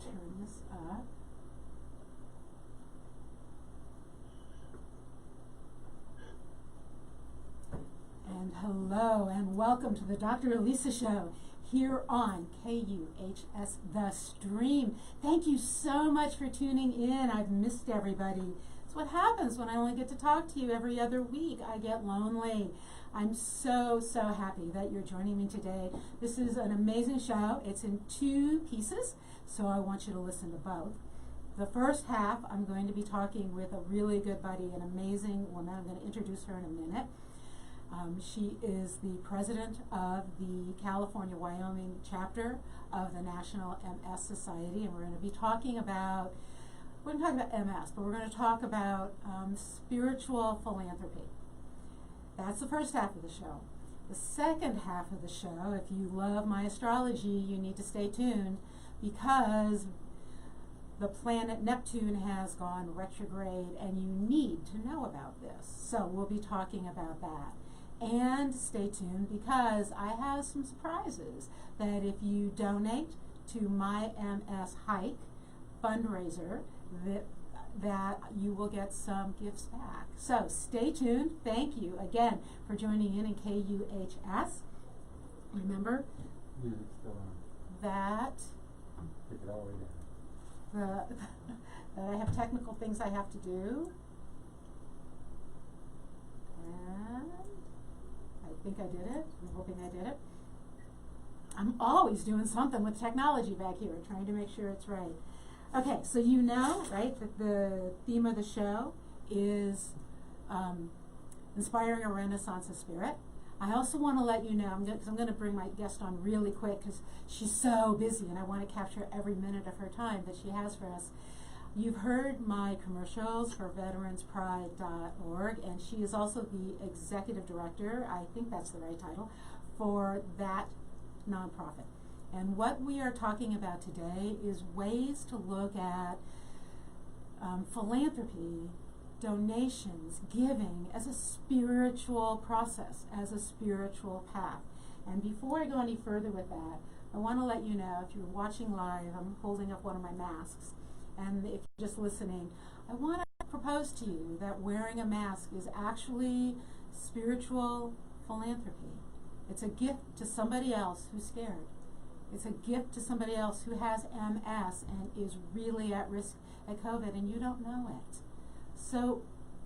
turn this up. And hello and welcome to the Dr. Elisa Show here on KUHS The Stream. Thank you so much for tuning in. I've missed everybody. It's what happens when I only get to talk to you every other week. I get lonely. I'm so happy that you're joining me today. This is an amazing show. It's in 2 pieces, so I want you to listen to both. The first half, I'm going to be talking with a really good buddy, an amazing woman. I'm going to introduce her in a minute. She is the president of the California-Wyoming chapter of the National MS Society, and we're going to be talking about, we're going to talk about MS, but we're going to talk about spiritual philanthropy. That's the first half of the show. The second half of the show, if you love my astrology, you need to stay tuned because the planet Neptune has gone retrograde and you need to know about this. So we'll be talking about that. And stay tuned because I have some surprises that if you donate to my MS Hike fundraiser, that you will get some gifts back. So stay tuned. Thank you again for joining in KUHS. Remember that that I have technical things I have to do. And I think I did it. I'm hoping I did it. I'm always doing something with technology back here, trying to make sure it's right. Okay, so you know, right, that the theme of the show is inspiring a renaissance of spirit. I also want to let you know, because I'm going to bring my guest on really quick because she's so busy and I want to capture every minute of her time that she has for us. You've heard my commercials for veteranspride.org, and she is also the executive director, I think that's the right title, for that nonprofit. And what we are talking about today is ways to look at philanthropy, donations, giving as a spiritual process, as a spiritual path. And before I go any further with that, I want to let you know, if you're watching live, I'm holding up one of my masks. And if you're just listening, I want to propose to you that wearing a mask is actually spiritual philanthropy. It's a gift to somebody else who's scared. It's a gift to somebody else who has MS and is really at risk at COVID and you don't know it. So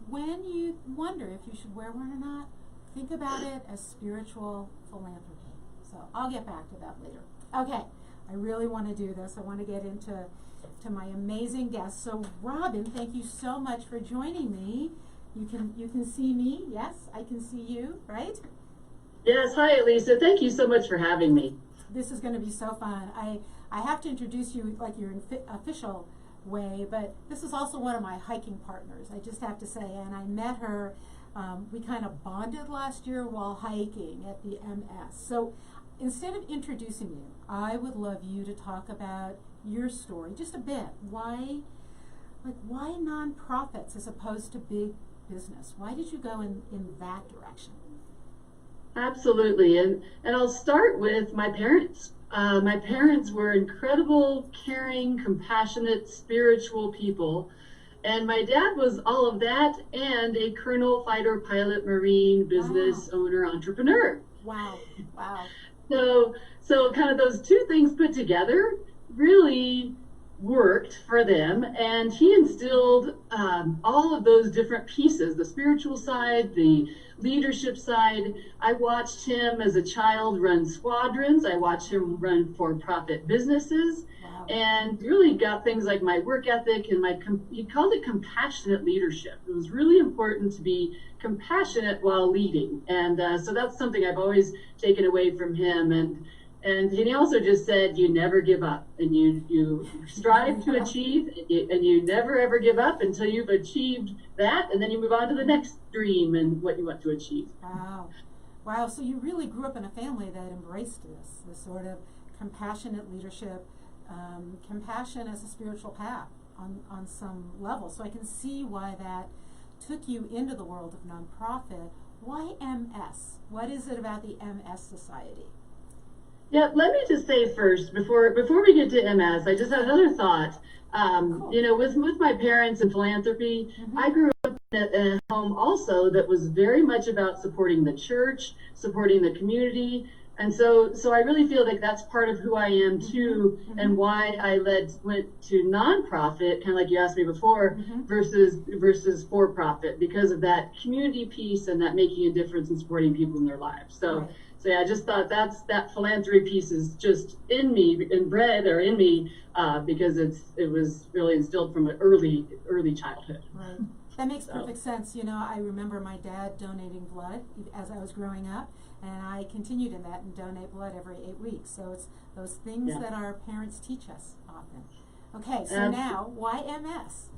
when you wonder if you should wear one or not, think about it as spiritual philanthropy. So I'll get back to that later. Okay, I really want to do this. I want to get into my amazing guest. So Robin, thank you so much for joining me. You can see me. Yes, I can see you, right? Yes, hi Elisa. Thank you so much for having me. This is going to be so fun. I have to introduce you like your official way, but this is also one of my hiking partners, I just have to say, and I met her, we kind of bonded last year while hiking at the MS. So instead of introducing you, I would love you to talk about your story just a bit. Why nonprofits as opposed to big business? Why did you go in that direction? Absolutely, and I'll start with my parents. My parents were incredible, caring, compassionate, spiritual people. And my dad was all of that and a colonel, fighter, pilot, Marine, business owner, entrepreneur. Wow. So kind of those 2 things put together really worked for them. And he instilled all of those different pieces, the spiritual side, the leadership side. I watched him as a child run squadrons. I watched him run for-profit businesses. Wow. And really got things like my work ethic and he called it compassionate leadership. It was really important to be compassionate while leading. And so that's something I've always taken away from him. And he also just said, you never give up, and you strive to achieve, and you never ever give up until you've achieved that, and then you move on to the next dream and what you want to achieve. Wow. So you really grew up in a family that embraced this sort of compassionate leadership, compassion as a spiritual path on some level. So I can see why that took you into the world of nonprofit. Why MS? What is it about the MS Society? Yeah, let me just say first, before we get to MS, I just had another thought. Cool. You know, with my parents and philanthropy, I grew up in a home also that was very much about supporting the church, supporting the community. And so I really feel like that's part of who I am too, and why I went to nonprofit, kind of like you asked me before, versus for profit, because of that community piece and that making a difference and supporting people in their lives. So yeah, I just thought that philanthropy piece is just in me, inbred or in me, because it was really instilled from an early childhood. Right. That makes perfect sense. You know, I remember my dad donating blood as I was growing up, and I continued in that and donate blood every 8 weeks. So it's those things that our parents teach us often. Okay, so now, why MS?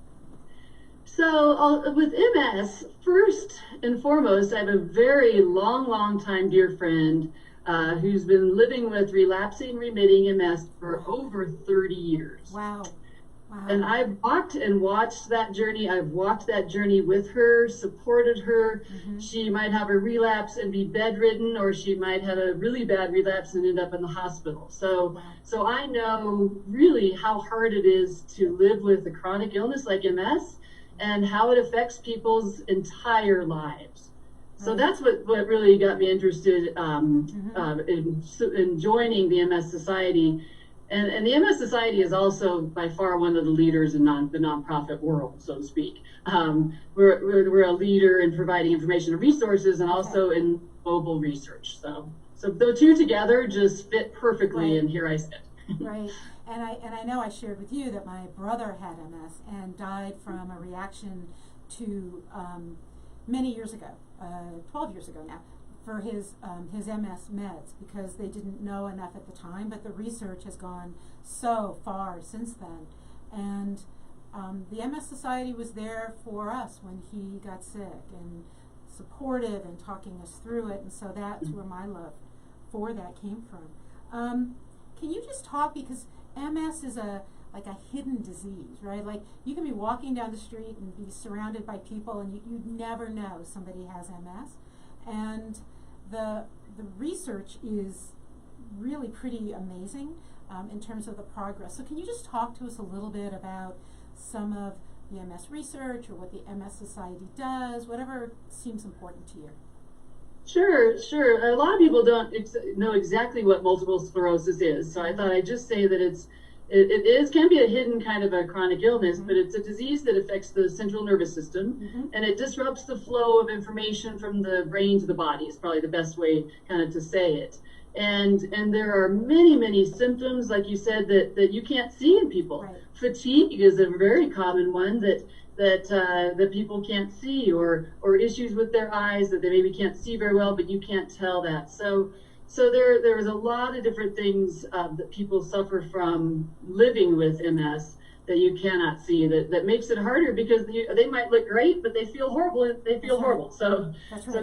So with MS, first and foremost, I have a very long time dear friend who's been living with relapsing remitting MS for over 30 years. Wow. And I've walked and watched that journey. I've walked that journey with her, supported her. She might have a relapse and be bedridden, or she might have a really bad relapse and end up in the hospital. So I know really how hard it is to live with a chronic illness like MS and how it affects people's entire lives. So that's what really got me interested in joining the MS Society. And the MS Society is also by far one of the leaders in the nonprofit world, so to speak. We're a leader in providing information and resources, and also in global research. So the two together just fit perfectly, and here I sit. Right. And I know I shared with you that my brother had MS and died from a reaction to many years ago, 12 years ago now, for his MS meds, because they didn't know enough at the time, but the research has gone so far since then. And the MS Society was there for us when he got sick and supportive and talking us through it, and so that's where my love for that came from. Can you just talk, because MS is like a hidden disease, right? Like you can be walking down the street and be surrounded by people and you never know somebody has MS. And the research is really pretty amazing in terms of the progress. So can you just talk to us a little bit about some of the MS research or what the MS Society does, whatever seems important to you? Sure. A lot of people don't know exactly what multiple sclerosis is, so I thought I'd just say that it can be a hidden kind of a chronic illness, but it's a disease that affects the central nervous system, and it disrupts the flow of information from the brain to the body. Is probably the best way kind of to say it. And there are many symptoms, like you said, that you can't see in people. Right. Fatigue is a very common one that people can't see, or issues with their eyes that they maybe can't see very well, but you can't tell that. So there's a lot of different things that people suffer from living with MS that you cannot see, that makes it harder, because they might look great, but they feel horrible. Horrible. So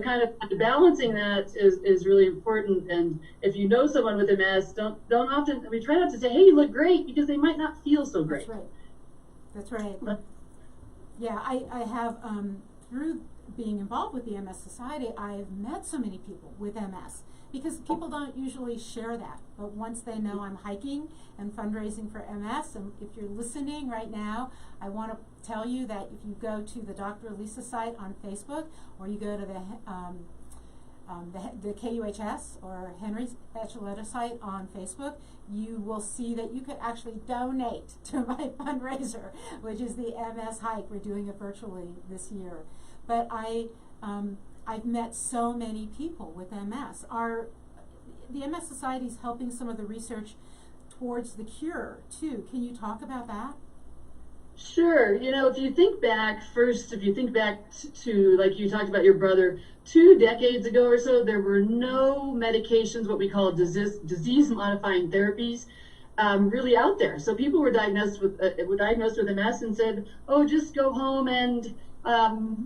kind of balancing that is really important. And if you know someone with MS, we try not to say, hey, you look great, because they might not feel so great. That's right. Yeah, I have, through being involved with the MS Society, I've met so many people with MS, because people don't usually share that. But once they know I'm hiking and fundraising for MS, and if you're listening right now, I want to tell you that if you go to the Dr. Elisa site on Facebook, or you go to the KUHS or Henry Echoletta site on Facebook, you will see that you could actually donate to my fundraiser, which is the MS hike. We're doing it virtually this year. But I've met so many people with MS. The MS Society is helping some of the research towards the cure too. Can you talk about that? Sure. If you think back to, like you talked about your brother, 2 decades ago or so, there were no medications, what we call disease-modifying therapies, really out there. So people were diagnosed with MS and said, oh, just go home and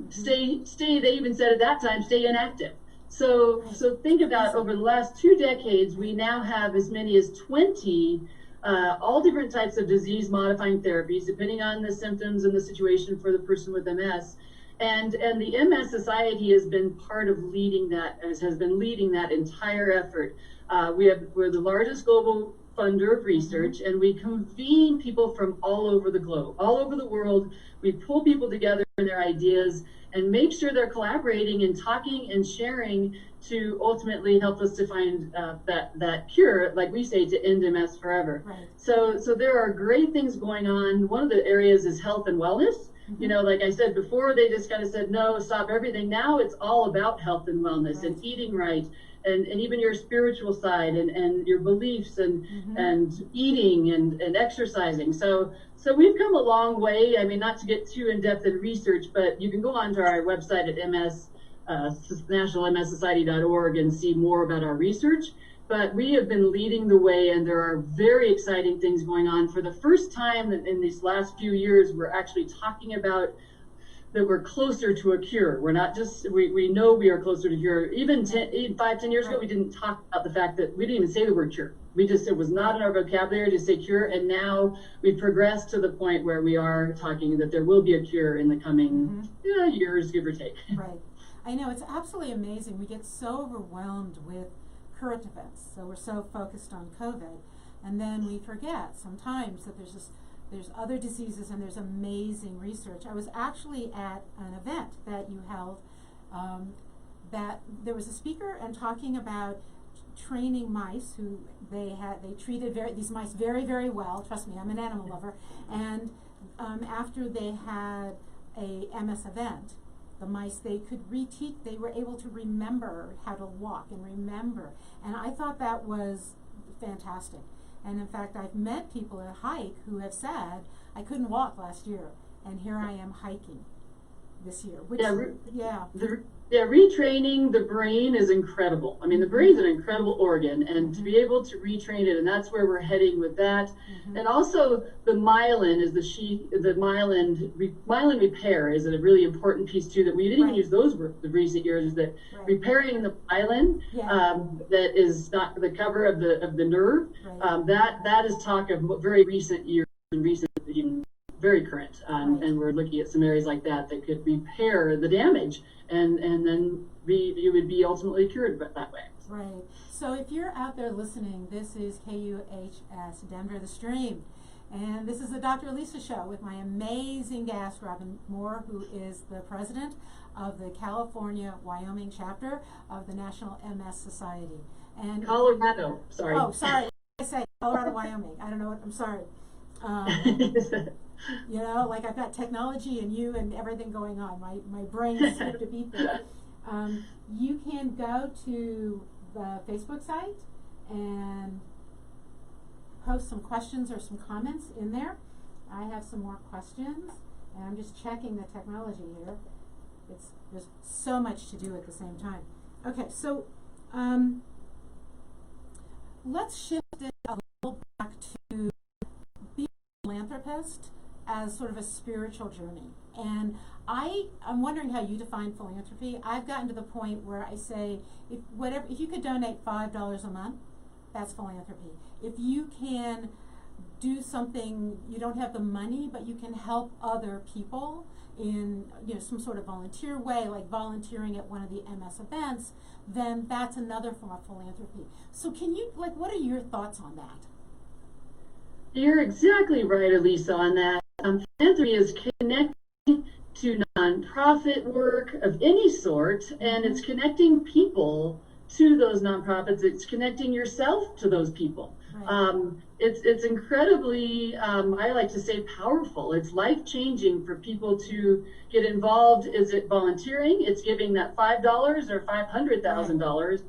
stay. They even said at that time, stay inactive. So think about, over the last 2 decades, we now have as many as 20 all different types of disease-modifying therapies, depending on the symptoms and the situation for the person with MS. And the MS Society has been part of leading that, has been leading that entire effort. We're the largest global funder of research, and we convene people from all over the globe, all over the world. We pull people together and their ideas and make sure they're collaborating and talking and sharing to ultimately help us to find that cure, like we say, to end MS forever. Right. So there are great things going on. One of the areas is health and wellness. You know, like I said before, they just kind of said, no, stop everything. Now it's all about health and wellness and eating right. And even your spiritual side and your beliefs and eating and exercising. So we've come a long way. I mean, not to get too in depth in research, but you can go onto our website at nationalmssociety.org and see more about our research. But we have been leading the way, and there are very exciting things going on. For the first time in these last few years, we're actually talking about that we're closer to a cure. We're not just, we know we are closer to cure. Even 5-10 years ago, we didn't talk about the fact that we didn't even say the word cure. It was not in our vocabulary to say cure. And now we've progressed to the point where we are talking that there will be a cure in the coming years, give or take. Right. I know, it's absolutely amazing. We get so overwhelmed with current events. So we're so focused on COVID. And then we forget sometimes that there's other diseases and there's amazing research. I was actually at an event that you held that there was a speaker and talking about training mice who they treated these mice very, very well. Trust me, I'm an animal lover. And after they had a MS event, the mice, they were able to remember how to walk and remember. And I thought that was fantastic. And in fact, I've met people at hike who have said, I couldn't walk last year, and here I am hiking this year. Retraining the brain is incredible. I mean, the brain's an incredible organ, and to be able to retrain it, and that's where we're heading with that. And also, the myelin is myelin repair is a really important piece too, that we didn't even use those words in recent years, is that repairing the myelin that is not the cover of the nerve, that is talk of very recent years and very current, and we're looking at some areas like that could repair the damage, and then you would be ultimately cured that way. Right. So if you're out there listening, this is KUHS Denver The Stream, and this is the Dr. Elisa Show with my amazing guest, Robin Moore, who is the president of the California-Wyoming chapter of the National MS Society. And Colorado, sorry. Oh, sorry. I say Colorado, Wyoming. I don't know what, I'm sorry. You know, like I've got technology and you and everything going on. My brain is skipped a beat there. You can go to the Facebook site and post some questions or some comments in there. I have some more questions, and I'm just checking the technology here. There's so much to do at the same time. Okay, so let's shift it a little back to being a philanthropist as sort of a spiritual journey. And I'm wondering how you define philanthropy. I've gotten to the point where I say, if you could donate $5 a month, that's philanthropy. If you can do something, you don't have the money, but you can help other people in some sort of volunteer way, like volunteering at one of the MS events, then that's another form of philanthropy. So can you, what are your thoughts on that? You're exactly right, Elisa, on that. Philanthropy is connecting to nonprofit work of any sort, and it's connecting people to those nonprofits. It's connecting yourself to those people. Right. It's incredibly, I like to say, powerful. It's life-changing for people to get involved. Is it volunteering? It's giving that $5 or $500,000.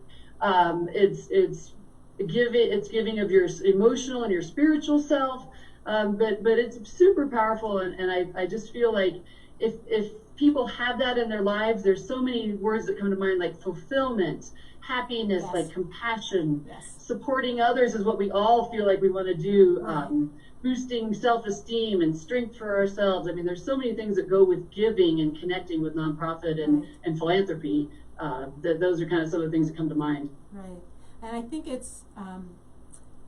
It's giving of your emotional and your spiritual self. But it's super powerful, and I just feel like if people have that in their lives, there's so many words that come to mind, like fulfillment, happiness, like compassion, supporting others is what we all feel like we want to do, boosting self-esteem and strength for ourselves. I mean, there's so many things that go with giving and connecting with nonprofit and philanthropy. Those are kind of some of the things that come to mind. Right, and I think it's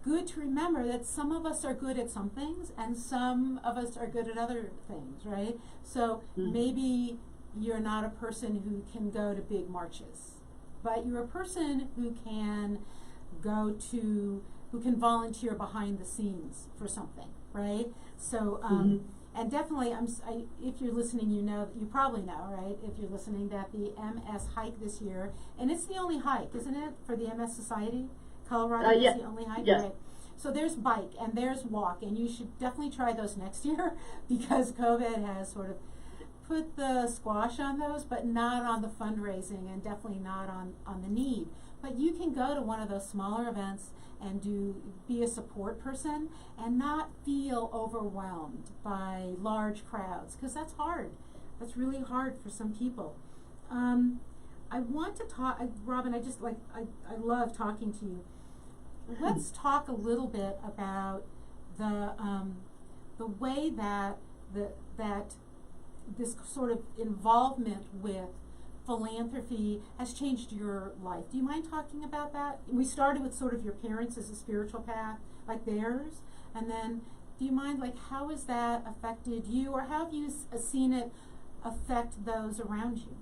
good to remember that some of us are good at some things and some of us are good at other things, right? So maybe you're not a person who can go to big marches, but you're a person who can who can volunteer behind the scenes for something, right? So, and definitely, if you're listening, you probably know, right? If you're listening, that the MS hike this year, and it's the only hike, isn't it, for the MS Society? Colorado is the only hike, yes. Right? So there's bike and there's walk, and you should definitely try those next year because COVID has sort of put the squash on those, but not on the fundraising, and definitely not on the need. But you can go to one of those smaller events and be a support person and not feel overwhelmed by large crowds, because that's hard. That's really hard for some people. I want to talk, Robin, I love talking to you. Let's talk a little bit about the way that this sort of involvement with philanthropy has changed your life. Do you mind talking about that? We started with sort of your parents as a spiritual path, like theirs, and then do you mind, like, how has that affected you, or how have you seen it affect those around you?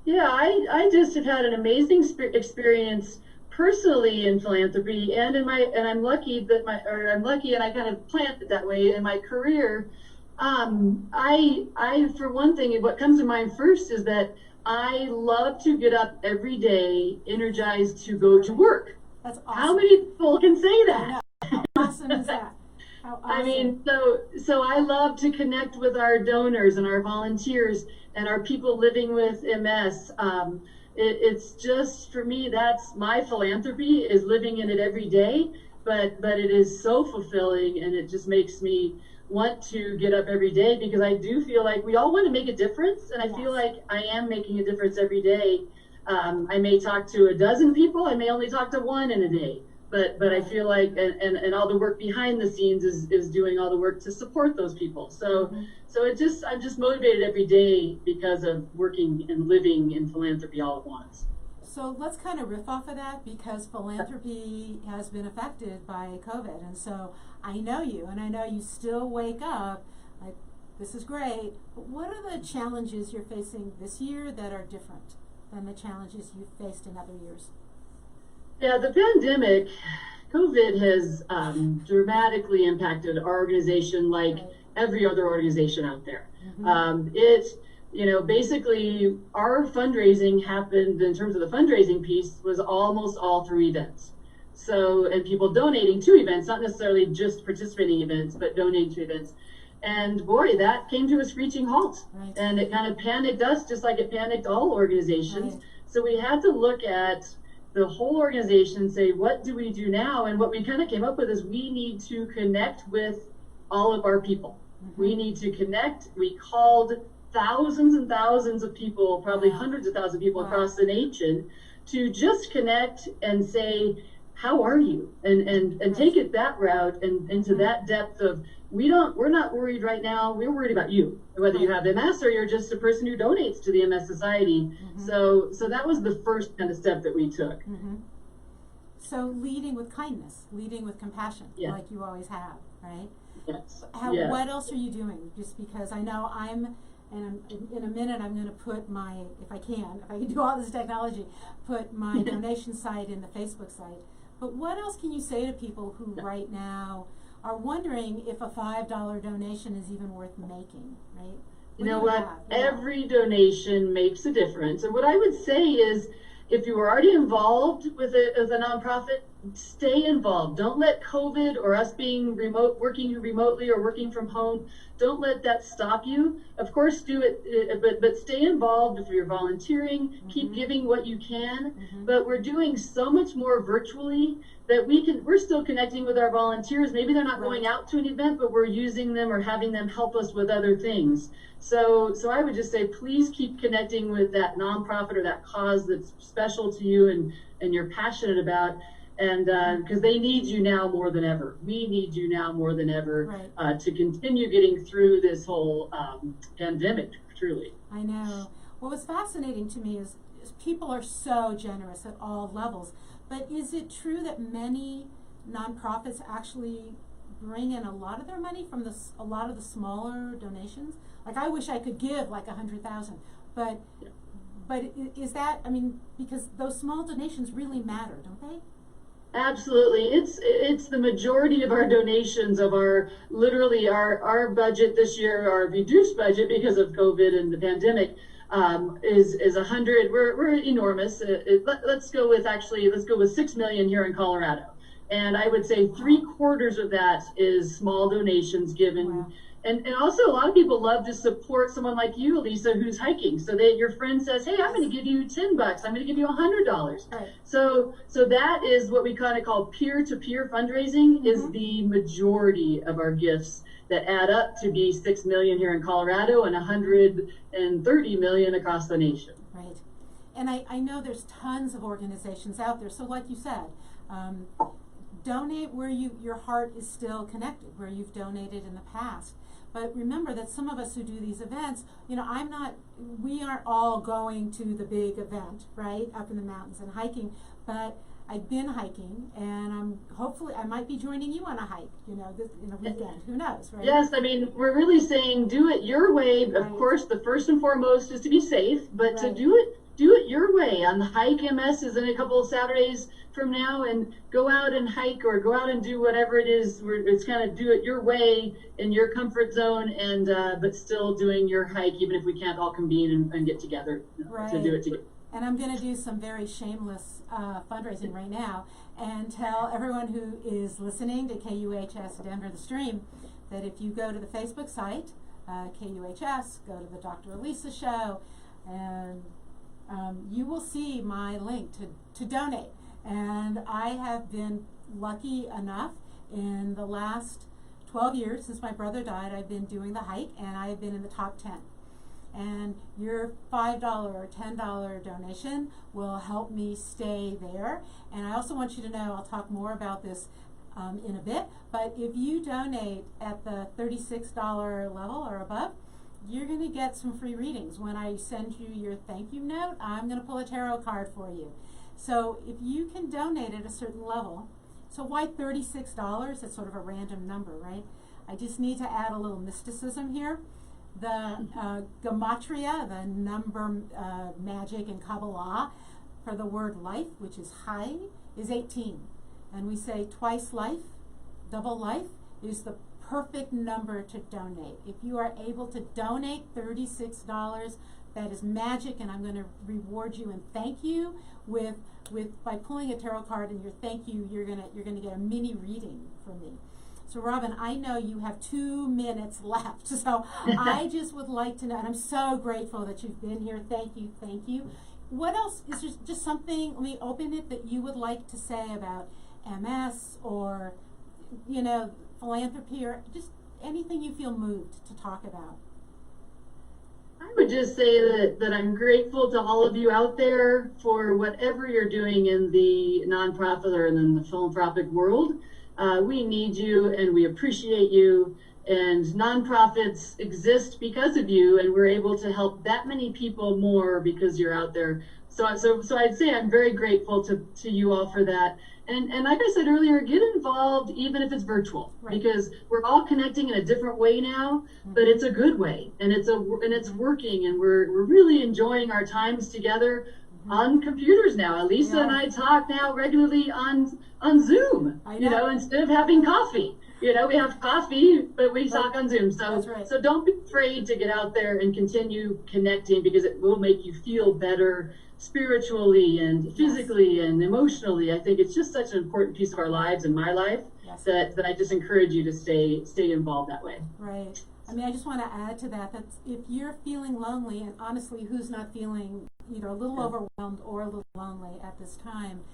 Yeah, I just have had an amazing experience personally in philanthropy, and I'm lucky and I kind of planned it that way in my career. I for one thing, what comes to mind first is that I love to get up every day energized to go to work. That's awesome. How many people can say that? How awesome is that? How awesome. I mean, so I love to connect with our donors and our volunteers and our people living with MS. It's just, for me, that's my philanthropy, is living in it every day, but it is so fulfilling, and it just makes me want to get up every day, because I do feel like we all want to make a difference, and I feel like I am making a difference every day. I may talk to a dozen people, I may only talk to one in a day, but I feel like, and all the work behind the scenes is doing all the work to support those people. So I'm just motivated every day because of working and living in philanthropy all at once. So let's kind of riff off of that, because philanthropy has been affected by COVID, and so I know you, and I know you still wake up like, this is great, but what are the challenges you're facing this year that are different than the challenges you've faced in other years? Yeah, the pandemic, COVID has dramatically impacted our organization, like every other organization out there. Basically our fundraising happened, in terms of the fundraising piece, was almost all through events. So, and people donating to events, not necessarily just participating in events, but donating to events. And boy, that came to a screeching halt. Right. And it kind of panicked us, just like it panicked all organizations. Right. So we had to look at the whole organization and say, what do we do now? And what we kind of came up with is, we need to connect with all of our people. We need to connect. We called thousands and thousands of people, probably hundreds of thousands of people across the nation, to just connect and say, how are you? And take it that route, and into that depth of, we're not worried right now, we're worried about you, whether you have MS or you're just a person who donates to the MS Society. So that was the first kind of step that we took. So leading with kindness, leading with compassion, like you always have, right? Yes. What else are you doing? Just because I know in a minute I'm going to put if I can do all this technology, put my donation site in the Facebook site. But what else can you say to people who right now are wondering if a $5 donation is even worth making, right? You know what? Every donation makes a difference. And what I would say is, if you are already involved with a nonprofit, stay involved. Don't let COVID, or us being remote, working remotely or working from home, don't let that stop you. Of course, do it, but stay involved. If you're volunteering, keep giving what you can. But we're doing so much more virtually that we're still connecting with our volunteers. Maybe they're not going out to an event, but we're using them or having them help us with other things. So I would just say, please keep connecting with that nonprofit or that cause that's special to you and you're passionate about. And because they need you now more than ever. We need you now more than ever to continue getting through this whole pandemic, truly. I know. What was fascinating to me is people are so generous at all levels. But is it true that many nonprofits actually bring in a lot of their money from a lot of the smaller donations? Like, I wish I could give like 100,000, but is that, I mean, because those small donations really matter, don't they? Absolutely. It's the majority of our donations of our literally our budget this year, our reduced budget because of COVID and the pandemic, is 100. We're enormous. Let's go with 6 million here in Colorado, and I would say 3/4 of that is small donations given. Wow. And also a lot of people love to support someone like you, Elisa, who's hiking. So that your friend says, "Hey, I'm going to give you $10. I'm going to give you $100." Right. So that is what we kind of call peer-to-peer fundraising. Is the majority of our gifts that add up to be 6 million here in Colorado and 130 million across the nation. Right. And I know there's tons of organizations out there. So like you said, donate where your heart is still connected, where you've donated in the past. But remember that some of us who do these events, we aren't all going to the big event, right, up in the mountains and hiking, but I've been hiking, and hopefully I might be joining you on a hike, in a weekend. Who knows, right? Yes, I mean, we're really saying do it your way. Of course, the first and foremost is to be safe, but to do it your way. On the Hike MS is in a couple of Saturdays from now, and go out and hike or go out and do whatever it is. It's kind of do it your way in your comfort zone, and but still doing your hike, even if we can't all convene and get together to do it together. And I'm going to do some very shameless fundraising right now and tell everyone who is listening to KUHS Denver the Stream that if you go to the Facebook site, KUHS, go to the Dr. Elisa Show, and you will see my link to donate. And I have been lucky enough in the last 12 years since my brother died, I've been doing the hike, and I have been in the top 10. And your $5 or $10 donation will help me stay there. And I also want you to know, I'll talk more about this in a bit, but if you donate at the $36 level or above, you're going to get some free readings. When I send you your thank you note, I'm going to pull a tarot card for you. So if you can donate at a certain level, so why $36? That's sort of a random number, right? I just need to add a little mysticism here. The gematria, the number magic in Kabbalah for the word life, which is Chai, is 18. And we say twice life, double life, is the perfect number to donate. If you are able to donate $36, that is magic, and I'm going to reward you and thank you with by pulling a tarot card and your thank you, you're gonna get a mini reading from me. So Robin, I know you have 2 minutes left, so I just would like to know, and I'm so grateful that you've been here. Thank you, thank you. What else, is there just something, let me open it, that you would like to say about MS or, philanthropy, or just anything you feel moved to talk about? I would just say that I'm grateful to all of you out there for whatever you're doing in the nonprofit or in the philanthropic world. We need you and we appreciate you, and nonprofits exist because of you, and we're able to help that many people more because you're out there. So I'd say I'm very grateful to you all for that. And like I said earlier, get involved even if it's virtual, because we're all connecting in a different way now, but it's a good way, and it's working, and we're really enjoying our times together on computers now. Elisa and I talk now regularly on Zoom, instead of having coffee. We have coffee, but we talk on Zoom. So don't be afraid to get out there and continue connecting, because it will make you feel better spiritually and physically and emotionally. I think it's just such an important piece of our lives and my life that I just encourage you to stay involved that way. Right. I mean, I just want to add to that if you're feeling lonely, and honestly, who's not feeling a little overwhelmed or a little lonely at this time,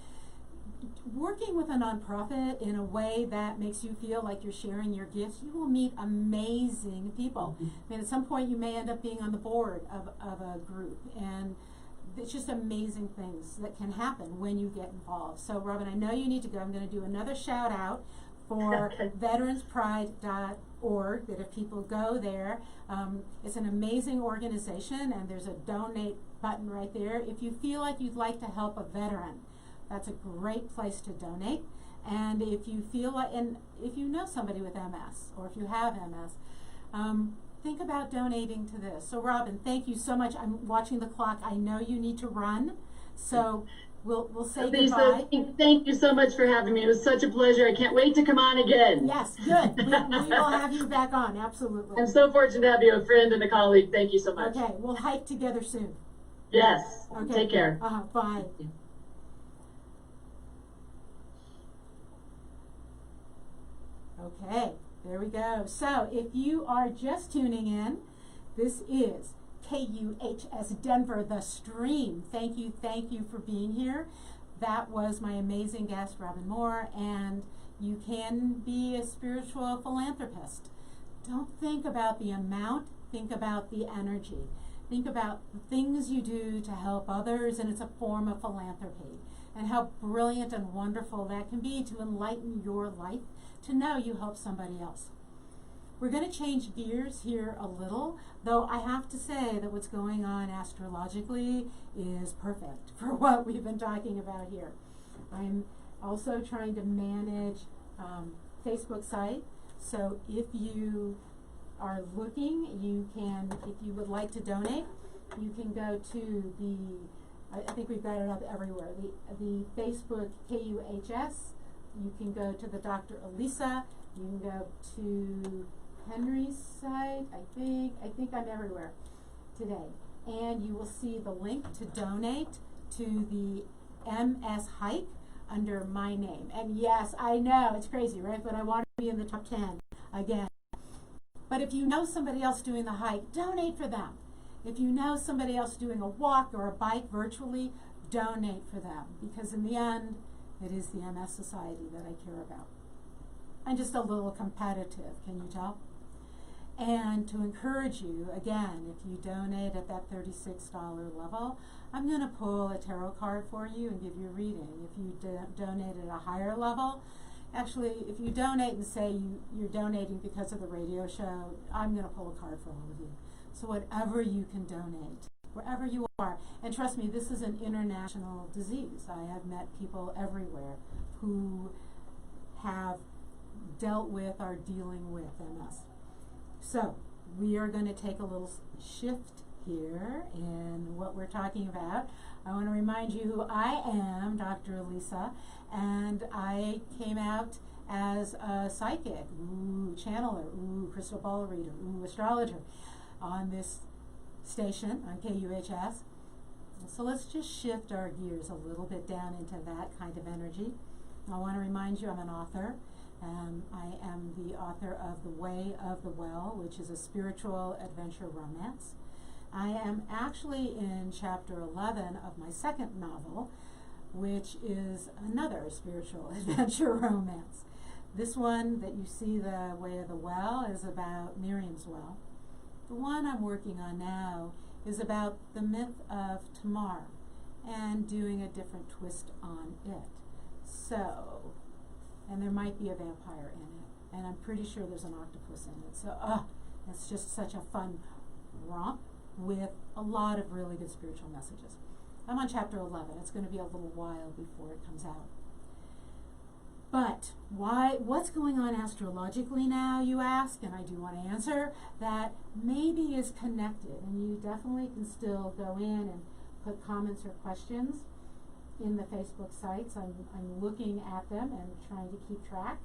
working with a nonprofit in a way that makes you feel like you're sharing your gifts, you will meet amazing people. I mean, at some point you may end up being on the board of a group, and it's just amazing things that can happen when you get involved. So Robin, I know you need to go. I'm going to do another shout out for veteranspride.org, that if people go there, it's an amazing organization, and there's a donate button right there. If you feel like you'd like to help a veteran, that's a great place to donate. And if you feel like, and if you know somebody with MS, or if you have MS, think about donating to this. So Robin, thank you so much. I'm watching the clock. I know you need to run. So we'll say Lisa, goodbye. thank you so much for having me. It was such a pleasure. I can't wait to come on again. Yes, good. We will have you back on, absolutely. I'm so fortunate to have you, a friend and a colleague. Thank you so much. Okay, we'll hike together soon. Yes. Okay. Take care. Bye. Okay, there we go. So if you are just tuning in, this is KUHS Denver, the stream. Thank you for being here. That was my amazing guest, Robin Moore, and you can be a spiritual philanthropist. Don't think about the amount, think about the energy. Think about the things you do to help others, and it's a form of philanthropy. And how brilliant and wonderful that can be to enlighten your life, to know you help somebody else. We're going to change gears here a little, though I have to say that what's going on astrologically is perfect for what we've been talking about here. I'm also trying to manage Facebook site, so if you are looking, you can, if you would like to donate, you can go to the, I think we've got it up everywhere, the Facebook KUHS. You can go to the Dr. Elisa. You can go to Henry's site. I think I'm everywhere today. And you will see the link to donate to the MS Hike under my name. And yes, I know, it's crazy, right? But I want to be in the top 10 again. But if you know somebody else doing the hike, donate for them. If you know somebody else doing a walk or a bike virtually, donate for them. Because in the end, it is the MS Society that I care about. I'm just a little competitive, can you tell? And to encourage you, again, if you donate at that $36 level, I'm going to pull a tarot card for you and give you a reading. If you donate at a higher level, actually, if you donate and say you're donating because of the radio show, I'm going to pull a card for all of you. So whatever you can donate, wherever you are. And trust me, this is an international disease. I have met people everywhere who have dealt with, are dealing with MS. So we are going to take a little shift here in what we're talking about. I want to remind you who I am, Dr. Elisa, and I came out as a psychic, channeler, crystal ball reader, astrologer on this station on KUHS. So let's just shift our gears a little bit down into that kind of energy. I want to remind you I'm an author. I am the author of The Way of the Well, which is a spiritual adventure romance. I am actually in chapter 11 of my second novel, which is another spiritual adventure romance. This one that you see, The Way of the Well, is about Miriam's well. The one I'm working on now is about the myth of Tamar and doing a different twist on it. So, and there might be a vampire in it, and I'm pretty sure there's an octopus in it. So, it's just such a fun romp with a lot of really good spiritual messages. I'm on chapter 11. It's going to be a little while before it comes out. But what's going on astrologically now, you ask, and I do want to answer, that maybe is connected, and you definitely can still go in and put comments or questions in the Facebook sites. I'm looking at them and trying to keep track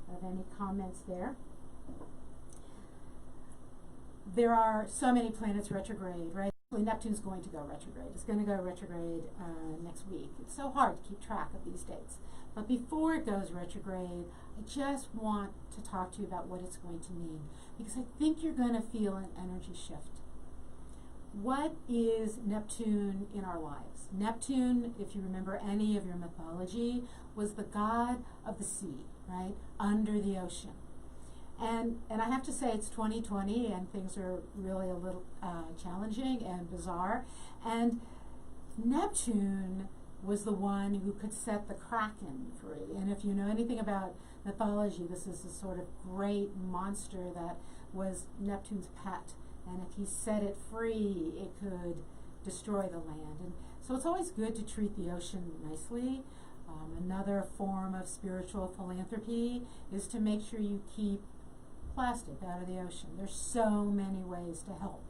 of any comments there. There are so many planets retrograde, right? Neptune's going to go retrograde. It's going to go retrograde next week. It's so hard to keep track of these dates. But before it goes retrograde, I just want to talk to you about what it's going to mean, because I think you're going to feel an energy shift. What is Neptune in our lives? Neptune, if you remember any of your mythology, was the god of the sea, right? Under the ocean. And I have to say, it's 2020 and things are really a little challenging and bizarre. And Neptune was the one who could set the Kraken free. And if you know anything about mythology, this is a sort of great monster that was Neptune's pet. And if he set it free, it could destroy the land. And so it's always good to treat the ocean nicely. Another form of spiritual philanthropy is to make sure you keep plastic out of the ocean. There's so many ways to help.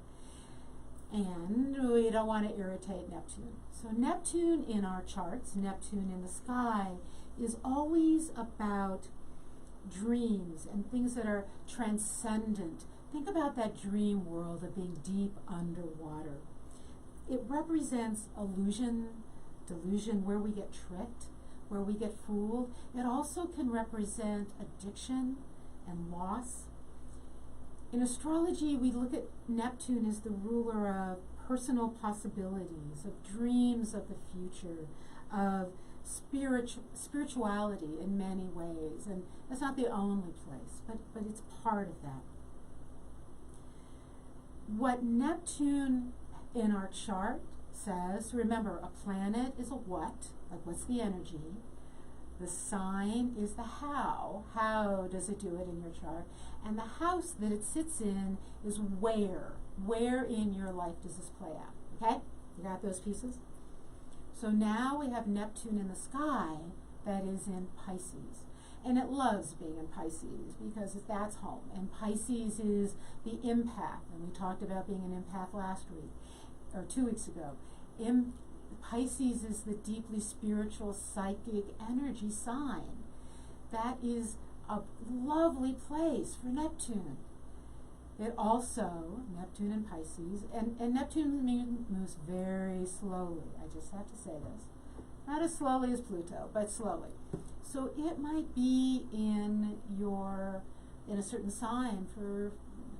And we don't want to irritate Neptune. So Neptune in our charts, Neptune in the sky, is always about dreams and things that are transcendent. Think about that dream world of being deep underwater. It represents illusion, delusion, where we get tricked, where we get fooled. It also can represent addiction and loss. In astrology, we look at Neptune as the ruler of personal possibilities, of dreams of the future, of spirituality in many ways. And that's not the only place, but it's part of that. What Neptune in our chart says, remember, a planet is a what, like what's the energy? The sign is the how. How does it do it in your chart? And the house that it sits in is where. Where in your life does this play out? Okay? You got those pieces? So now we have Neptune in the sky that is in Pisces. And it loves being in Pisces because that's home. And Pisces is the empath. And we talked about being an empath last week, or 2 weeks ago. Pisces is the deeply spiritual, psychic energy sign. That is a lovely place for Neptune. It also, Neptune and Pisces, and Neptune moves very slowly. I just have to say this. Not as slowly as Pluto, but slowly. So it might be in a certain sign for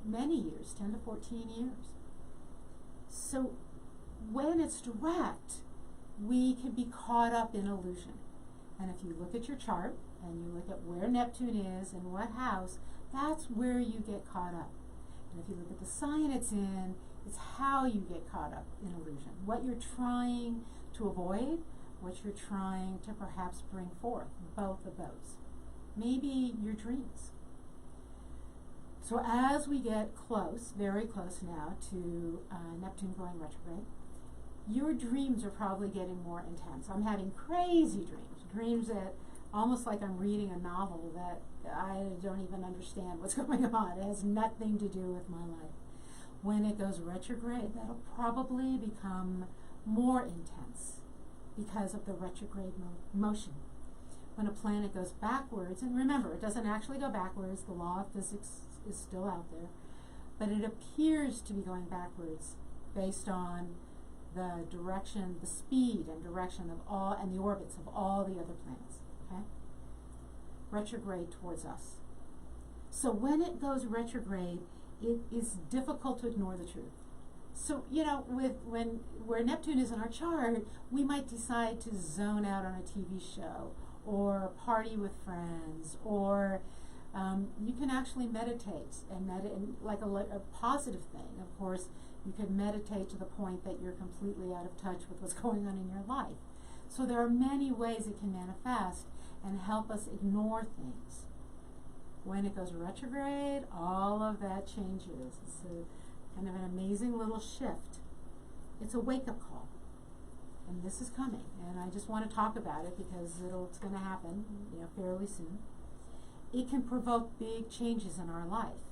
many years, 10 to 14 years. So when it's direct, we can be caught up in illusion. And if you look at your chart and you look at where Neptune is and what house, that's where you get caught up. And if you look at the sign it's in, it's how you get caught up in illusion. What you're trying to avoid, what you're trying to perhaps bring forth, both of those. Maybe your dreams. So as we get close, very close now to Neptune going retrograde, your dreams are probably getting more intense. I'm having crazy dreams that almost like I'm reading a novel that I don't even understand what's going on. It has nothing to do with my life. When it goes retrograde, that'll probably become more intense because of the retrograde motion. When a planet goes backwards, and remember, it doesn't actually go backwards, the law of physics is still out there, but it appears to be going backwards based on the direction, the speed and direction of all, and the orbits of all the other planets, okay? Retrograde towards us. So when it goes retrograde, it is difficult to ignore the truth. So, where Neptune is in our chart, we might decide to zone out on a TV show or party with friends, or you can actually meditate and like a positive thing. Of course, you could meditate to the point that you're completely out of touch with what's going on in your life. So there are many ways it can manifest and help us ignore things. When it goes retrograde, all of that changes. It's kind of an amazing little shift. It's a wake-up call. And this is coming. And I just want to talk about it because it's going to happen, fairly soon. It can provoke big changes in our life.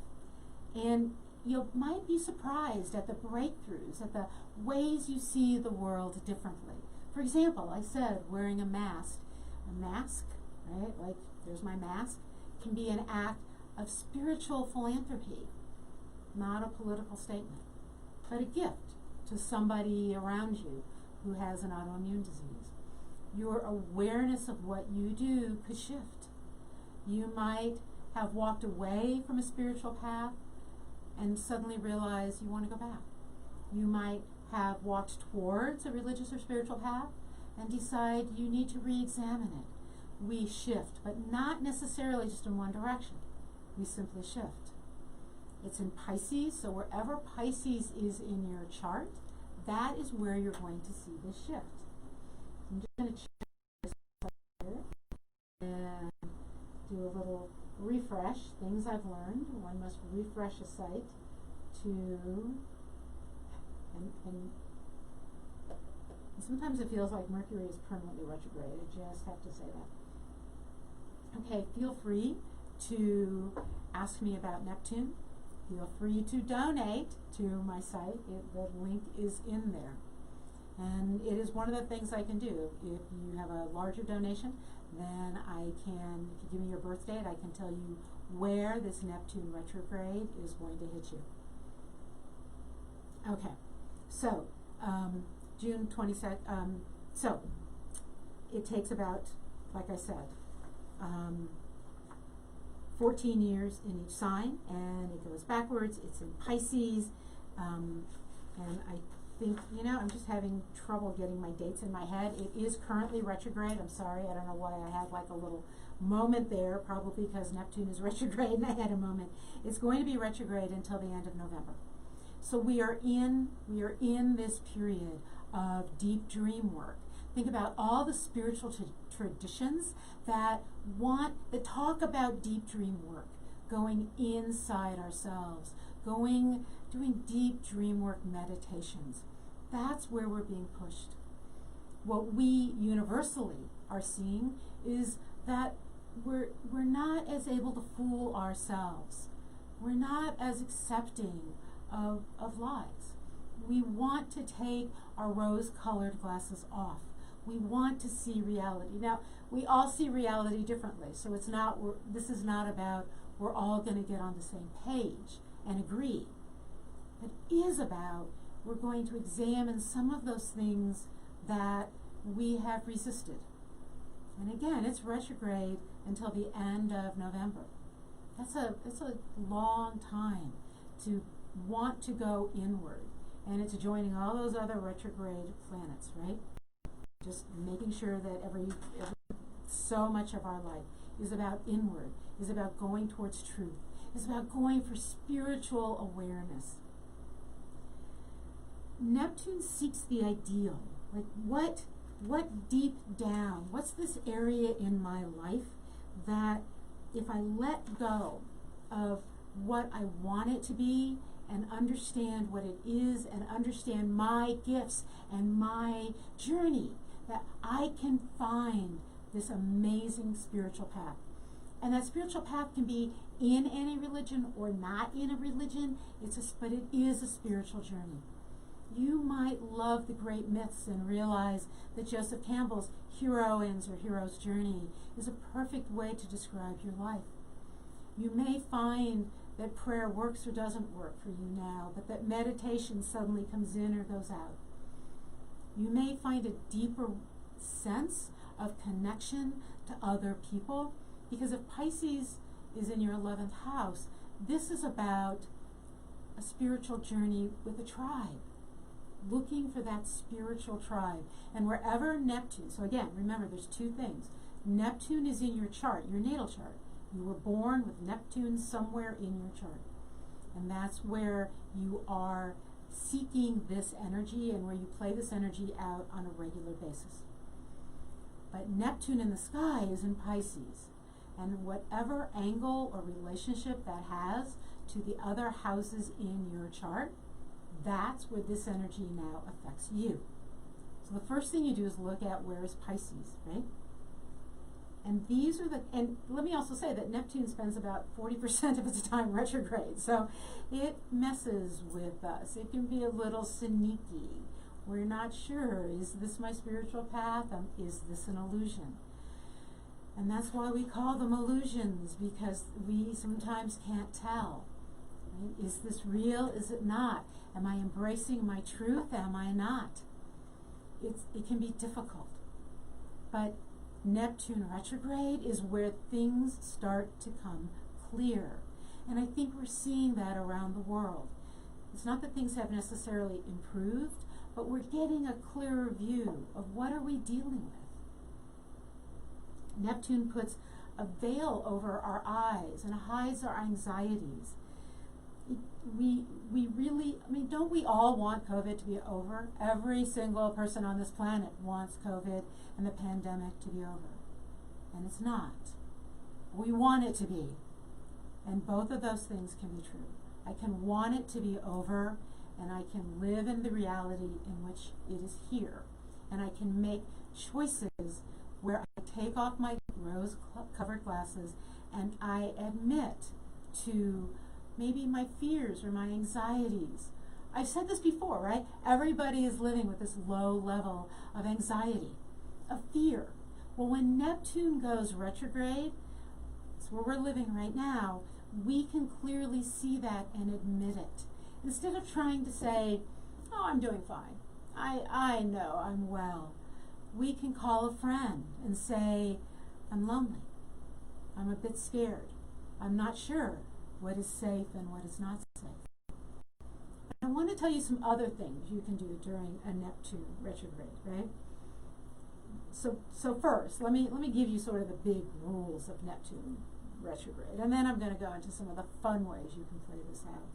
And you might be surprised at the breakthroughs, at the ways you see the world differently. For example, I said wearing a mask. A mask, right? Like, there's my mask, can be an act of spiritual philanthropy, not a political statement, but a gift to somebody around you who has an autoimmune disease. Your awareness of what you do could shift. You might have walked away from a spiritual path and suddenly realize you want to go back. You might have walked towards a religious or spiritual path and decide you need to re-examine it. We shift, but not necessarily just in one direction. We simply shift. It's in Pisces, so wherever Pisces is in your chart, that is where you're going to see this shift. I'm just going to check this here and do a little refresh. Things I've learned. One must refresh a site to, and sometimes it feels like Mercury is permanently retrograde. I just have to say that. Okay, feel free to ask me about Neptune. feel free to donate to my site. The link is in there. And it is one of the things I can do. If you have a larger donation, then I can, if you give me your birth date, I can tell you where this Neptune retrograde is going to hit you. Okay, so June 22nd, so it takes about, like I said, 14 years in each sign, and it goes backwards. It's in Pisces, and I think, I'm just having trouble getting my dates in my head. It is currently retrograde. I'm sorry, I don't know why I had like a little moment there, probably because Neptune is retrograde and I had a moment. It's going to be retrograde until the end of November. So we are in this period of deep dream work. Think about all the spiritual traditions that talk about deep dream work, going inside ourselves, doing deep dream work meditations. That's where we're being pushed. What we universally are seeing is that we're not as able to fool ourselves. We're not as accepting of lies. We want to take our rose-colored glasses off. We want to see reality. Now, we all see reality differently, so this is not about we're all going to get on the same page and agree. It is about we're going to examine some of those things that we have resisted. And again, it's retrograde until the end of November. That's a long time to want to go inward. And it's joining all those other retrograde planets, right? Just making sure that so much of our life is about inward, is about going towards truth, is about going for spiritual awareness. Neptune seeks the ideal. Like what deep down, what's this area in my life that if I let go of what I want it to be and understand what it is and understand my gifts and my journey, that I can find this amazing spiritual path. And that spiritual path can be in any religion or not in a religion, but it is a spiritual journey. You might love the great myths and realize that Joseph Campbell's heroine's or hero's journey is a perfect way to describe your life. You may find that prayer works or doesn't work for you now, but that meditation suddenly comes in or goes out. You may find a deeper sense of connection to other people, because if Pisces is in your 11th house, this is about a spiritual journey with a tribe, looking for that spiritual tribe. And wherever Neptune, so again, remember there's two things. Neptune is in your chart, your natal chart. You were born with Neptune somewhere in your chart. And that's where you are seeking this energy and where you play this energy out on a regular basis. But Neptune in the sky is in Pisces. And whatever angle or relationship that has to the other houses in your chart, that's where this energy now affects you. So the first thing you do is look at where is Pisces, right? And and let me also say that Neptune spends about 40% of its time retrograde. So it messes with us. It can be a little sneaky. We're not sure, is this my spiritual path? Is this an illusion? And that's why we call them illusions, because we sometimes can't tell. Right? Is this real? Is it not? Am I embracing my truth? Am I not? It can be difficult. But Neptune retrograde is where things start to come clear. And I think we're seeing that around the world. It's not that things have necessarily improved, but we're getting a clearer view of what are we dealing with. Neptune puts a veil over our eyes and hides our anxieties. We really, don't we all want COVID to be over? Every single person on this planet wants COVID and the pandemic to be over. And it's not. We want it to be. And both of those things can be true. I can want it to be over, and I can live in the reality in which it is here. And I can make choices where I take off my rose-covered glasses and I admit to maybe my fears or my anxieties. I've said this before, right? Everybody is living with this low level of anxiety, of fear. Well, when Neptune goes retrograde, it's where we're living right now, we can clearly see that and admit it. Instead of trying to say, oh, I'm doing fine. I know I'm well. We can call a friend and say, I'm lonely. I'm a bit scared. I'm not sure what is safe and what is not safe. I want to tell you some other things you can do during a Neptune retrograde, right? So first, let me give you sort of the big rules of Neptune retrograde, and then I'm going to go into some of the fun ways you can play this out.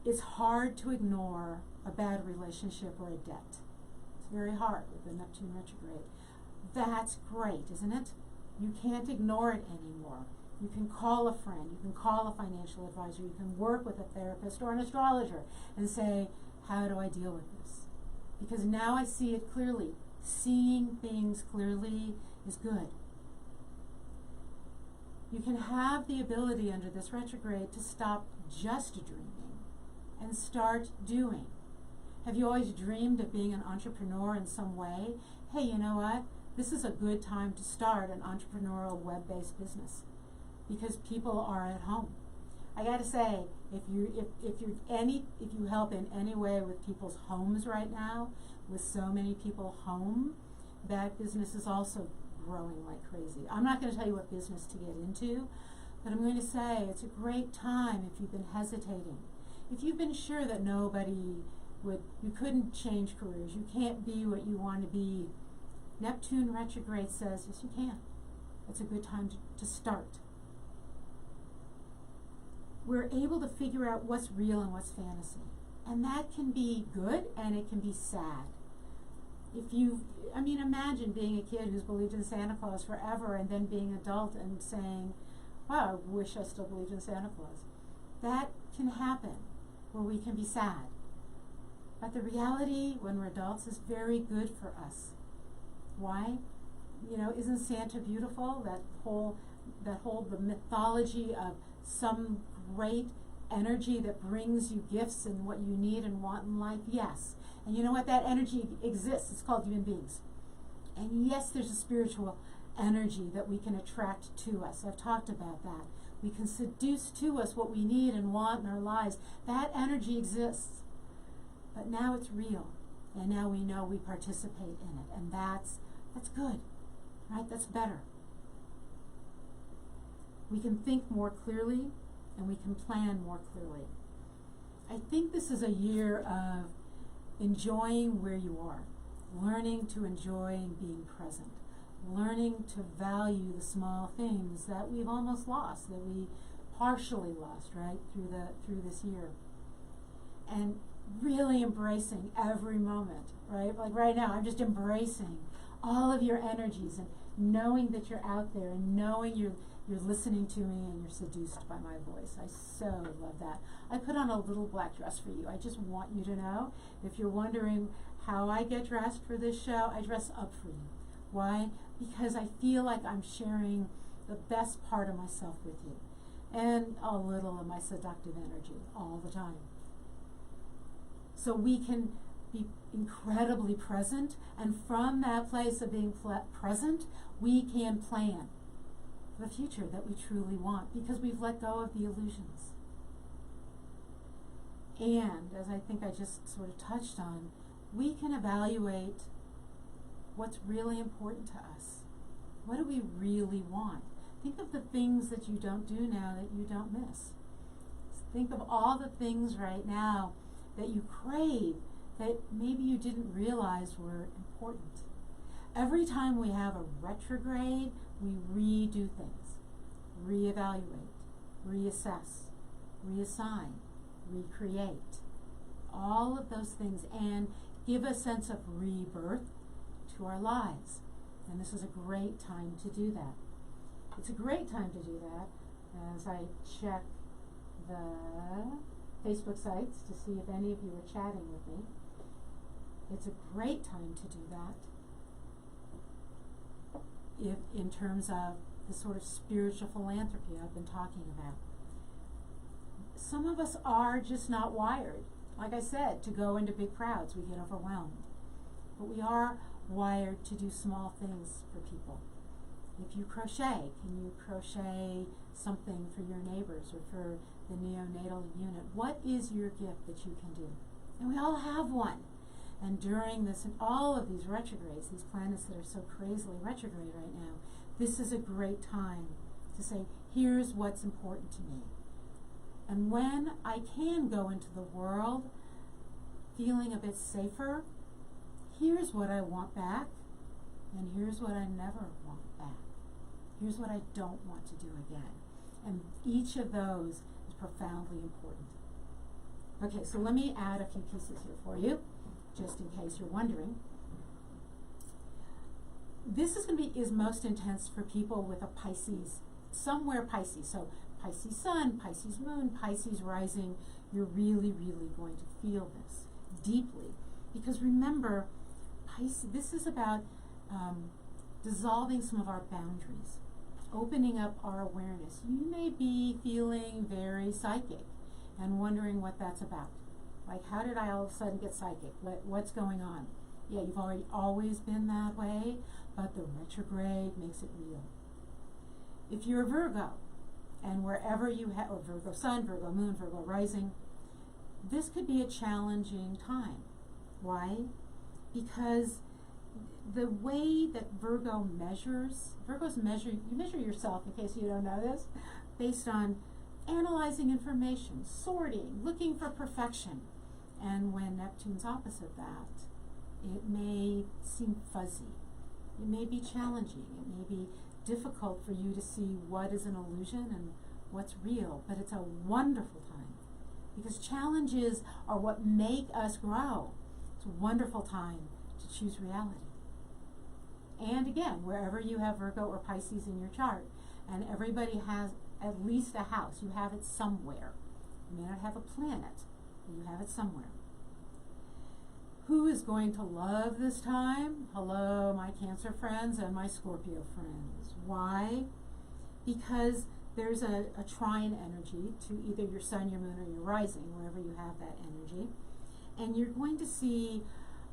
It's hard to ignore a bad relationship or a debt. It's very hard with the Neptune retrograde. That's great, isn't it? You can't ignore it anymore. You can call a friend, you can call a financial advisor, you can work with a therapist or an astrologer and say, how do I deal with this? Because now I see it clearly. Seeing things clearly is good. You can have the ability under this retrograde to stop just dreaming and start doing. Have you always dreamed of being an entrepreneur in some way? Hey, you know what? This is a good time to start an entrepreneurial web-based business because people are at home. I got to say, if you help in any way with people's homes right now, with so many people home, that business is also growing like crazy. I'm not going to tell you what business to get into, but I'm going to say it's a great time if you've been hesitating. If you've been sure that you couldn't change careers, you can't be what you want to be, Neptune retrograde says, yes, you can. It's a good time to start. We're able to figure out what's real and what's fantasy. And that can be good and it can be sad. Imagine being a kid who's believed in Santa Claus forever and then being an adult and saying, wow, I wish I still believed in Santa Claus. That can happen where we can be sad. But the reality when we're adults is very good for us. Why? Isn't Santa beautiful? The mythology of some great energy that brings you gifts and what you need and want in life? Yes. And you know what? That energy exists. It's called human beings. And yes, there's a spiritual energy that we can attract to us. I've talked about that. We can seduce to us what we need and want in our lives. That energy exists. But now it's real. And now we know we participate in it. And that's good. Right? That's better. We can think more clearly and we can plan more clearly. I think this is a year of enjoying where you are, learning to enjoy being present, learning to value the small things that we've almost lost, that we partially lost, right, through this year. And really embracing every moment, right? Like right now, I'm just embracing all of your energies and knowing that you're out there and knowing you're listening to me and you're seduced by my voice. I so love that. I put on a little black dress for you. I just want you to know, if you're wondering how I get dressed for this show, I dress up for you. Why? Because I feel like I'm sharing the best part of myself with you and a little of my seductive energy all the time. So we can be incredibly present, and from that place of being present, we can plan the future that we truly want because we've let go of the illusions. And, as I think I just sort of touched on, we can evaluate what's really important to us. What do we really want? Think of the things that you don't do now that you don't miss. Think of all the things right now that you crave that maybe you didn't realize were important. Every time we have a retrograde, we redo things, reevaluate, reassess, reassign, recreate, all of those things, and give a sense of rebirth to our lives. And this is a great time to do that. It's a great time to do that as I check the Facebook sites to see if any of you are chatting with me. It's a great time to do that if in terms of the sort of spiritual philanthropy I've been talking about. Some of us are just not wired, like I said, to go into big crowds. We get overwhelmed. But we are wired to do small things for people. If you crochet, can you crochet something for your neighbors or for the neonatal unit? What is your gift that you can do? And we all have one. And during this and all of these retrogrades, these planets that are so crazily retrograde right now, this is a great time to say, here's what's important to me. And when I can go into the world feeling a bit safer, here's what I want back, and here's what I never want back. Here's what I don't want to do again. And each of those is profoundly important. Okay, so let me add a few pieces here for you, just in case you're wondering. This is going to be most intense for people with a Pisces, somewhere Pisces. So Pisces sun, Pisces moon, Pisces rising. You're really, really going to feel this deeply. Because remember, Pisces, this is about dissolving some of our boundaries, opening up our awareness. You may be feeling very psychic and wondering what that's about. Like, how did I all of a sudden get psychic? What's going on? Yeah, you've always been that way, but the retrograde makes it real. If you're a Virgo, and wherever you have, or Virgo sun, Virgo moon, Virgo rising, this could be a challenging time. Why? Because the way that Virgos you measure yourself, in case you don't know this, based on analyzing information, sorting, looking for perfection. And when Neptune's opposite that, it may seem fuzzy. It may be challenging. It may be difficult for you to see what is an illusion and what's real. But it's a wonderful time, because challenges are what make us grow. It's a wonderful time to choose reality. And again, wherever you have Virgo or Pisces in your chart, and everybody has at least a house, you have it somewhere. You may not have a planet, but you have it somewhere. Who is going to love this time? Hello, my Cancer friends and my Scorpio friends. Why? Because there's a trine energy to either your sun, your moon, or your rising, wherever you have that energy. And you're going to see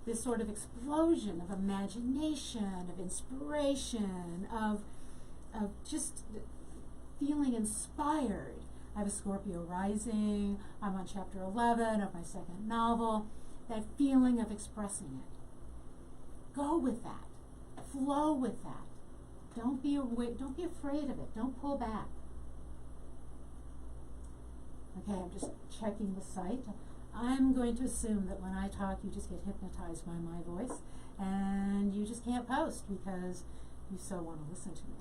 this sort of explosion of imagination, of inspiration, of just feeling inspired. I have a Scorpio rising. I'm on chapter 11 of my second novel. That feeling of expressing it. Go with that. Flow with that. Don't be afraid of it. Don't pull back. Okay, I'm just checking the site. I'm going to assume that when I talk, you just get hypnotized by my voice, and you just can't post because you so want to listen to me.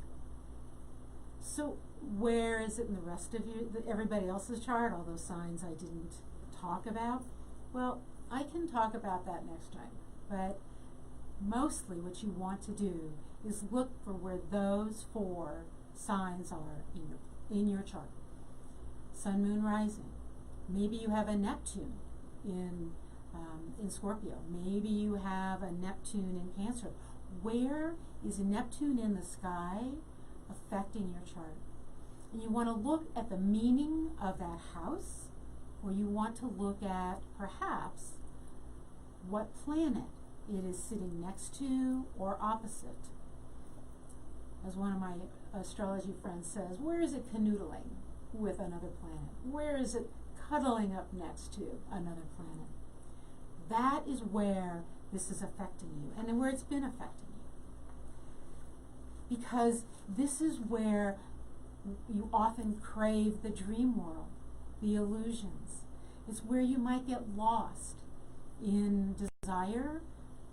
So where is it in the rest of everybody else's chart, all those signs I didn't talk about? Well, I can talk about that next time, but mostly what you want to do is look for where those 4 signs are in your chart. Sun, moon, rising. Maybe you have a Neptune in Scorpio. Maybe you have a Neptune in Cancer. Where is Neptune in the sky affecting your chart? And you want to look at the meaning of that house, or you want to look at perhaps what planet it is sitting next to or opposite. As one of my astrology friends says, where is it canoodling with another planet? Where is it cuddling up next to another planet? That is where this is affecting you, and where it's been affecting you. Because this is where you often crave the dream world, the illusions. It's where you might get lost in desire,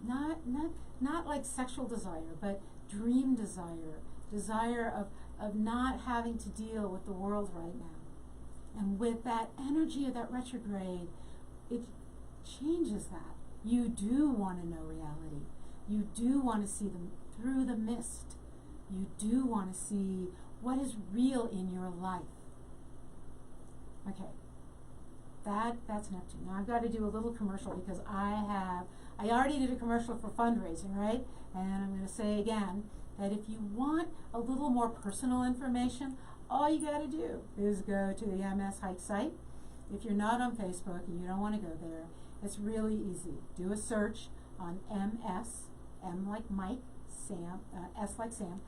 not like sexual desire, but dream desire of not having to deal with the world right now. And with that energy of that retrograde, it changes that. You do want to know reality. You do want to see them through the mist. You do want to see what is real in your life. Okay, that's Neptune. Now I've got to do a little commercial because I already did a commercial for fundraising, right? And I'm going to say again that if you want a little more personal information, all you got to do is go to the MS Hike site if you're not on Facebook and you don't want to go there, it's really easy. Do a search on MS, M like Mike, Sam, S like Sam,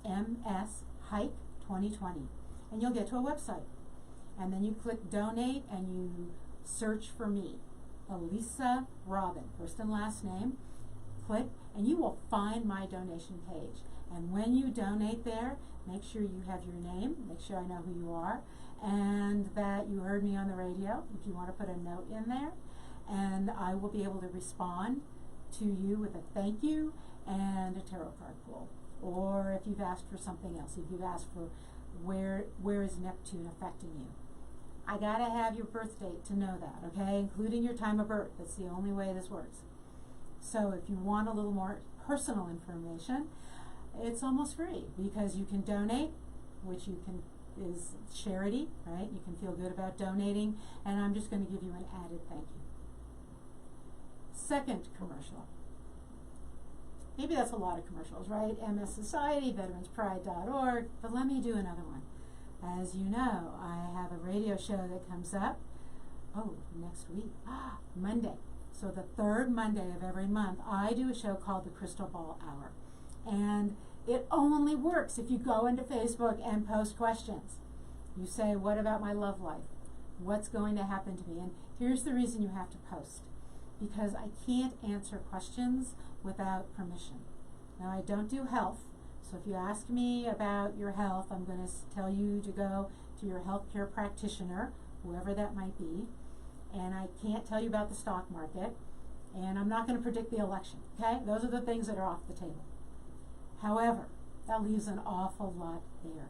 MS Hike 2020, and you'll get to a website. And then you click donate and you search for me, Elisa Robin, first and last name. Click and you will find my donation page. And when you donate there, make sure you have your name, make sure I know who you are, and that you heard me on the radio, if you want to put a note in there. And I will be able to respond to you with a thank you and a tarot card pull. Or if you've asked for something else, if you've asked for where is Neptune affecting you. I gotta have your birth date to know that, okay? Including your time of birth. That's the only way this works. So if you want a little more personal information, it's almost free because you can donate, which is charity, right? You can feel good about donating, and I'm just going to give you an added thank you. Second commercial. Maybe that's a lot of commercials, right? MS Society, VeteransPride.org, but let me do another one. As you know, I have a radio show that comes up, next week, Monday. So the third Monday of every month, I do a show called the Crystal Ball Hour. And it only works if you go into Facebook and post questions. You say, what about my love life? What's going to happen to me? And here's the reason you have to post. Because I can't answer questions without permission. Now, I don't do health. So if you ask me about your health, I'm going to tell you to go to your healthcare practitioner, whoever that might be. And I can't tell you about the stock market. And I'm not going to predict the election. Okay? Those are the things that are off the table. However, that leaves an awful lot there.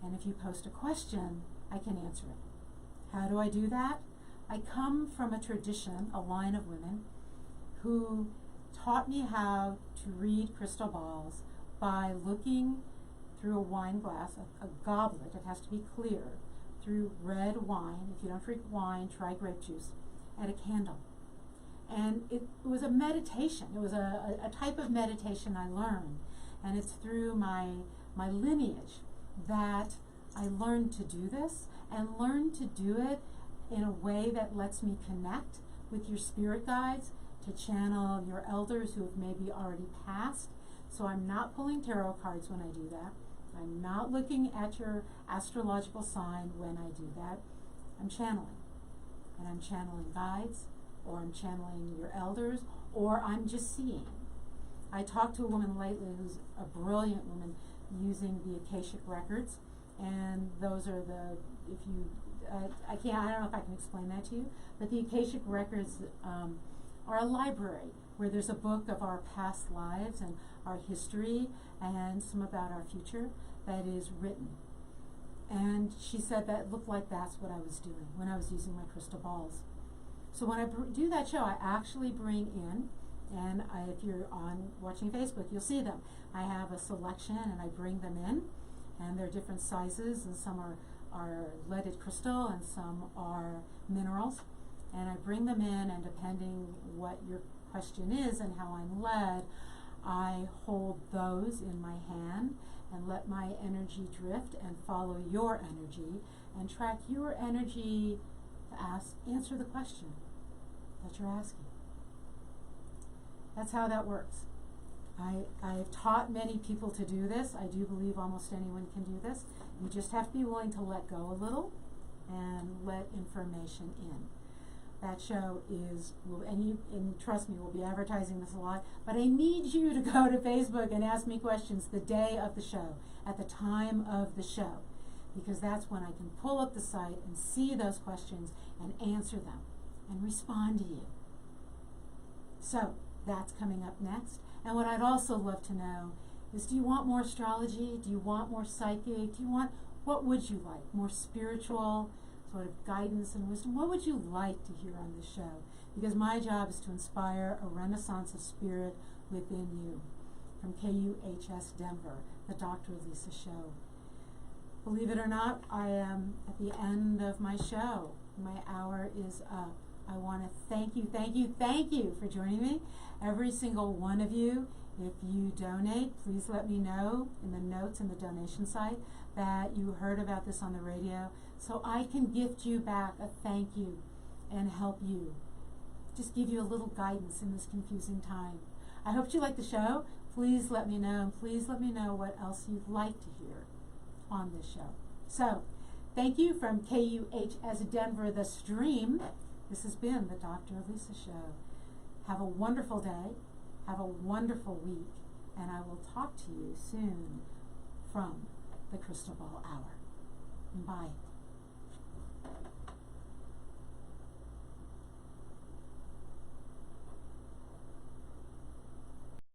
And if you post a question, I can answer it. How do I do that? I come from a tradition, a line of women, who taught me how to read crystal balls by looking through a wine glass, a goblet, it has to be clear, through red wine. If you don't drink wine, try grape juice, at a candle. And it was a meditation. It was a type of meditation I learned. And it's through my lineage that I learned to do this, and learned to do it in a way that lets me connect with your spirit guides, to channel your elders who have maybe already passed. So I'm not pulling tarot cards when I do that. I'm not looking at your astrological sign when I do that. I'm channeling. And I'm channeling guides, or I'm channeling your elders, or I'm just seeing. I talked to a woman lately who's a brilliant woman using the Akashic records, and those are the, I don't know if I can explain that to you, but the Akashic records are a library where there's a book of our past lives and our history and some about our future that is written. And she said that looked like that's what I was doing when I was using my crystal balls. So when I do that show, I actually bring in, and if you're watching Facebook, you'll see them. I have a selection and I bring them in, and they're different sizes, and some are leaded crystal and some are minerals. And I bring them in, and depending what your question is and how I'm led, I hold those in my hand and let my energy drift and follow your energy and track your energy to answer the question that you're asking. That's how that works. I've taught many people to do this. I do believe almost anyone can do this. You just have to be willing to let go a little and let information in. That show and trust me, we'll be advertising this a lot, but I need you to go to Facebook and ask me questions the day of the show, at the time of the show, because that's when I can pull up the site and see those questions and answer them and respond to you. So that's coming up next. And what I'd also love to know is, do you want more astrology? Do you want more psychic? What would you like? More spiritual sort of guidance and wisdom? What would you like to hear on this show? Because my job is to inspire a renaissance of spirit within you. From KUHS Denver, the Dr. Elisa Show. Believe it or not, I am at the end of my show. My hour is up. I want to thank you for joining me. Every single one of you If you donate, please let me know in the notes in the donation site that you heard about this on the radio, so I can gift you back a thank you and help you. Just give you a little guidance in this confusing time. I hope you like the show. Please let me know, and please let me know what else you'd like to hear on this show. So, thank you from KUHS Denver, the Stream. This has been the Dr. Elisa Show. Have a wonderful day. Have a wonderful week. And I will talk to you soon from the Crystal Ball Hour. Bye.